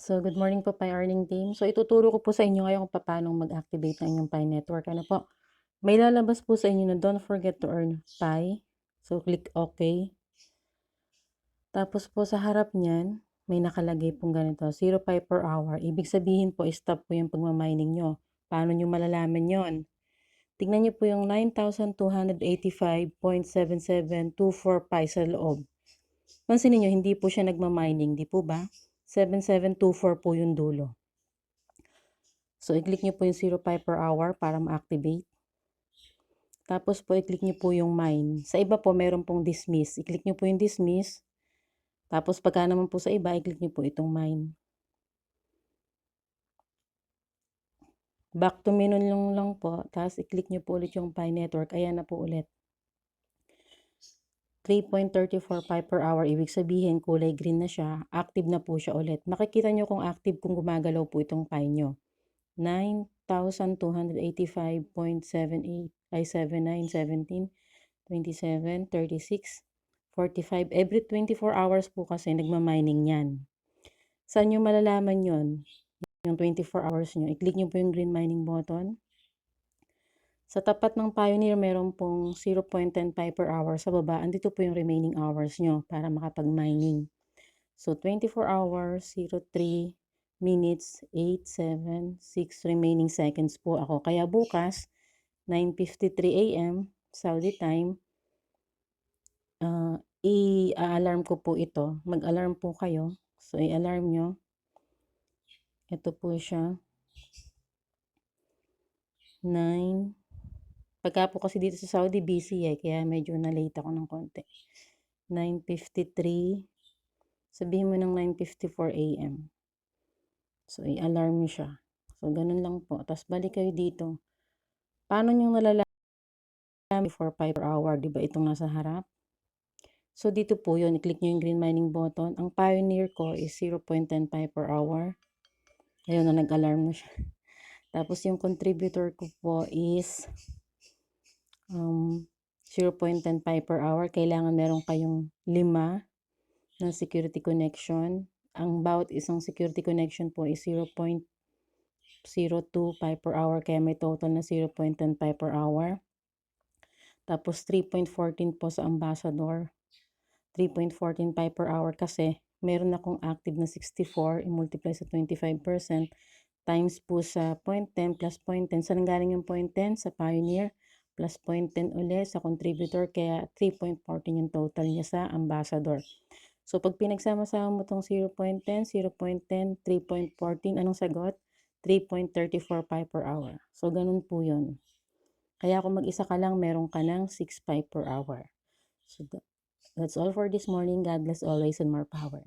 So, good morning po, Pi Earning Team. So, ituturo ko po sa inyo ngayon kung paano mag-activate ng inyong Pi Network. Ano po? May lalabas po sa inyo na don't forget to earn Pi. So, click OK. Tapos po sa harap niyan, may nakalagay pong ganito, 0 Pi per hour. Ibig sabihin po, stop po yung pagmamining nyo. Paano nyo malalaman yon? Tingnan nyo po yung 9,285.7724 Pi sa loob. Pansinin nyo, hindi po siya nagmamining, di po ba? 7724 po yung dulo. So, i-click nyo po yung 0 Pi per hour para ma-activate. Tapos po, i-click nyo po yung mine. Sa iba po, meron pong dismiss. I-click nyo po yung dismiss. Tapos, pagka naman po sa iba, i-click nyo po itong mine. Back to menu lang po. Tapos, i-click nyo po ulit yung Pi Network. Ayan na po ulit. 3.34 Pi per hour. Ibig sabihin, kulay green na siya. Active na po siya ulit. Makikita nyo kung active kung gumagalaw po itong Pi nyo. 9,285.78 ay 79, 17, 27, 36, 45. Every 24 hours po kasi nagmamining yan. Saan nyo malalaman yon? Yung 24 hours nyo. I-click nyo po yung green mining button. Sa tapat ng Pioneer, meron pong 0.10 Pi per hour. Sa baba, andito po yung remaining hours nyo para makapag-mining. So, 24 hours, 03 minutes, 8, 7, 6 remaining seconds po ako. Kaya bukas, 9:53 a.m. Saudi time, i-alarm ko po ito. Mag-alarm po kayo. So, i-alarm nyo. Ito po siya. 9. Pagka po kasi dito sa Saudi, busy kaya medyo na-late ako ng konti. 9:53. Sabihin mo ng 9:54 a.m. So, i-alarm nyo siya. So, ganun lang po. Tapos, balik kayo dito. Paano nyo nalalaman 4 Pi per hour? Diba itong nasa harap? So, dito po yun. I-click nyo yung green mining button. Ang Pioneer ko is 0.10 Pi per hour. Ayun na, nag-alarm na siya. Tapos, yung contributor ko po is 0.10 Pi per hour. Kailangan meron kayong 5 na security connection. Ang bawat isang security connection po is 0.02 Pi per hour. Kaya may total na 0.10 Pi per hour. Tapos 3.14 po sa ambassador. 3.14 Pi per hour kasi meron akong active na 64 i-multiply sa 25% times po sa 0.10 plus 0.10. Saan galing yung 0.10? Sa Pioneer plus 0.10 ulit sa contributor. Kaya 3.14 yung total niya sa ambassador. So, pag pinagsama-sama mo itong 0.10, 0.10, 3.14, anong sagot? 3.34 Pi per hour. So, ganun po yun. Kaya kung mag-isa ka lang, meron ka ng 6 Pi per hour. So, that's all for this morning. God bless always and more power.